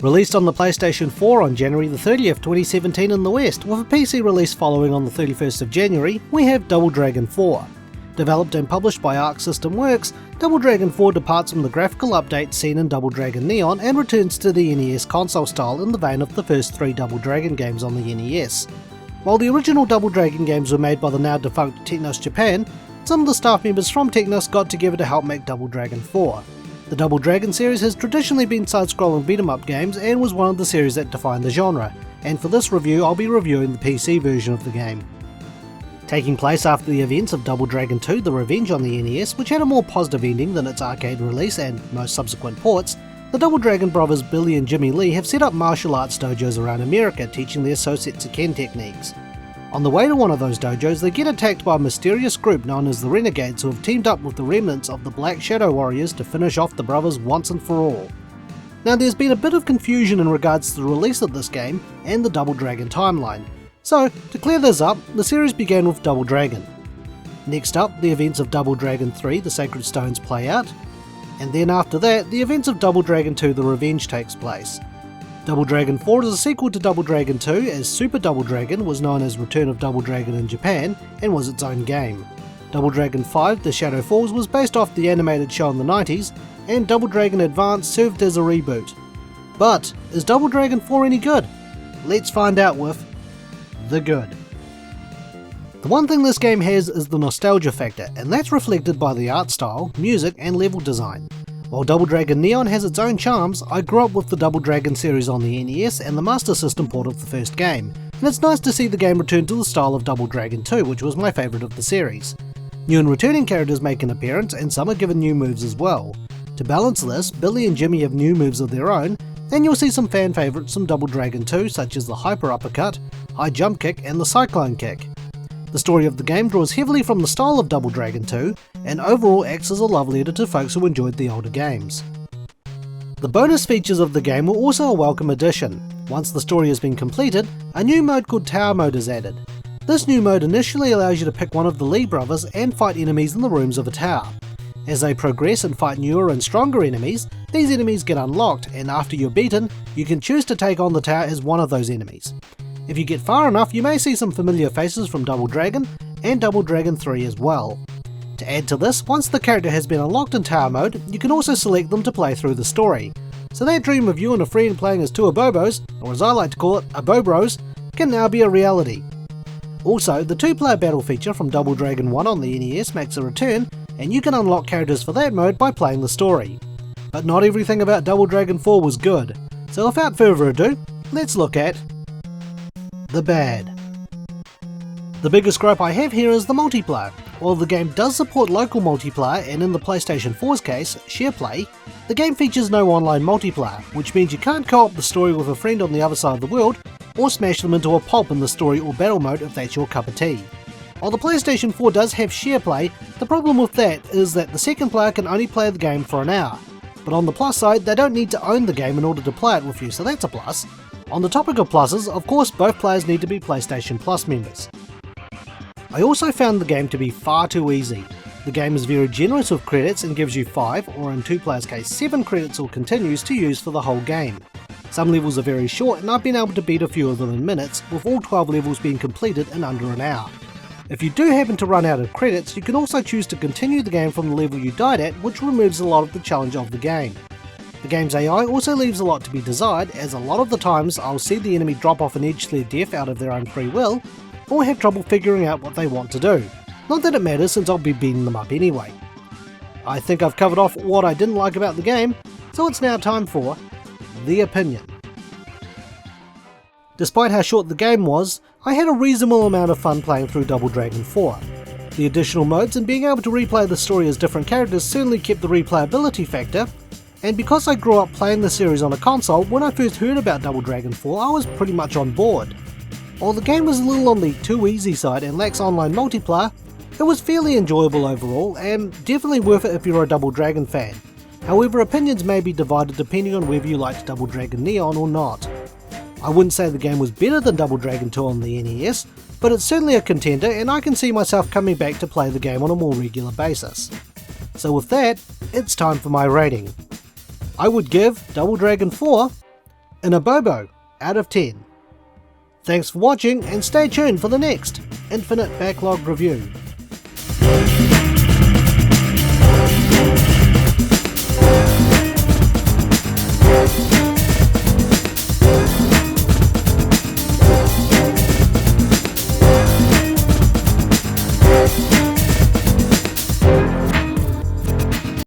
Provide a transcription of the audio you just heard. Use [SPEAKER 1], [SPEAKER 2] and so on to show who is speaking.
[SPEAKER 1] Released on the PlayStation 4 on January the 30th, 2017 in the West, with a PC release following on the 31st of January, we have Double Dragon 4. Developed and published by Arc System Works, Double Dragon 4 departs from the graphical updates seen in Double Dragon Neon and returns to the NES console style in the vein of the first 3 Double Dragon games on the NES. While the original Double Dragon games were made by the now defunct Technos Japan, some of the staff members from Technos got together to help make Double Dragon 4. The Double Dragon series has traditionally been side-scrolling beat-em-up games and was one of the series that defined the genre, and for this review I'll be reviewing the PC version of the game. Taking place after the events of Double Dragon 2 The Revenge on the NES, which had a more positive ending than its arcade release and most subsequent ports, the Double Dragon brothers Billy and Jimmy Lee have set up martial arts dojos around America teaching their Sosetsu Ken techniques. On the way to one of those dojos, they get attacked by a mysterious group known as the Renegades who have teamed up with the remnants of the Black Shadow Warriors to finish off the brothers once and for all. Now there's been a bit of confusion in regards to the release of this game and the Double Dragon timeline, so to clear this up, the series began with Double Dragon. Next up, the events of Double Dragon 3 The Sacred Stones play out, and then after that, the events of Double Dragon 2 The Revenge takes place. Double Dragon 4 is a sequel to Double Dragon 2, as Super Double Dragon was known as Return of Double Dragon in Japan and was its own game. Double Dragon 5 The Shadow Falls was based off the animated show in the 90s, and Double Dragon Advance served as a reboot. But is Double Dragon 4 any good? Let's find out with the good. The one thing this game has is the nostalgia factor, and that's reflected by the art style, music and level design. While Double Dragon Neon has its own charms, I grew up with the Double Dragon series on the NES and the Master System port of the first game, and it's nice to see the game return to the style of Double Dragon 2, which was my favourite of the series. New and returning characters make an appearance, and some are given new moves as well. To balance this, Billy and Jimmy have new moves of their own, and you'll see some fan favourites from Double Dragon 2 such as the Hyper Uppercut, High Jump Kick and the Cyclone Kick. The story of the game draws heavily from the style of Double Dragon 2, and overall acts as a love letter to folks who enjoyed the older games. The bonus features of the game were also a welcome addition. Once the story has been completed, a new mode called Tower Mode is added. This new mode initially allows you to pick one of the Lee brothers and fight enemies in the rooms of a tower. As they progress and fight newer and stronger enemies, these enemies get unlocked, and after you're beaten, you can choose to take on the tower as one of those enemies. If you get far enough, you may see some familiar faces from Double Dragon and Double Dragon 3 as well. To add to this, once the character has been unlocked in Tower Mode, you can also select them to play through the story. So that dream of you and a friend playing as two Abobos, or as I like to call it, Abobros, can now be a reality. Also, the 2-player battle feature from Double Dragon 1 on the NES makes a return, and you can unlock characters for that mode by playing the story. But not everything about Double Dragon 4 was good, so without further ado, let's look at the bad. The biggest gripe I have here is the multiplayer. While the game does support local multiplayer and in the PlayStation 4's case, SharePlay, the game features no online multiplayer, which means you can't co-op the story with a friend on the other side of the world, or smash them into a pulp in the story or battle mode if that's your cup of tea. While the PlayStation 4 does have SharePlay, the problem with that is that the second player can only play the game for an hour. But on the plus side, they don't need to own the game in order to play it with you, so that's a plus. On the topic of pluses, of course both players need to be PlayStation Plus members. I also found the game to be far too easy. The game is very generous with credits and gives you 5, or in 2 players' case 7 credits or continues to use for the whole game. Some levels are very short, and I've been able to beat a few of them in minutes, with all 12 levels being completed in under an hour. If you do happen to run out of credits, you can also choose to continue the game from the level you died at, which removes a lot of the challenge of the game. The game's AI also leaves a lot to be desired, as a lot of the times I'll see the enemy drop off an edge to their death out of their own free will, or have trouble figuring out what they want to do. Not that it matters, since I'll be beating them up anyway. I think I've covered off what I didn't like about the game, so it's now time for the opinion. Despite how short the game was, I had a reasonable amount of fun playing through Double Dragon 4. The additional modes and being able to replay the story as different characters certainly kept the replayability factor, and because I grew up playing the series on a console, when I first heard about Double Dragon 4 I was pretty much on board. While the game was a little on the too easy side and lacks online multiplayer, it was fairly enjoyable overall, and definitely worth it if you're a Double Dragon fan. However, opinions may be divided depending on whether you liked Double Dragon Neon or not. I wouldn't say the game was better than Double Dragon 2 on the NES, but it's certainly a contender, and I can see myself coming back to play the game on a more regular basis. So with that, it's time for my rating. I would give Double Dragon 4 In a Bobo out of 10. Thanks for watching and stay tuned for the next Infinite Backlog review.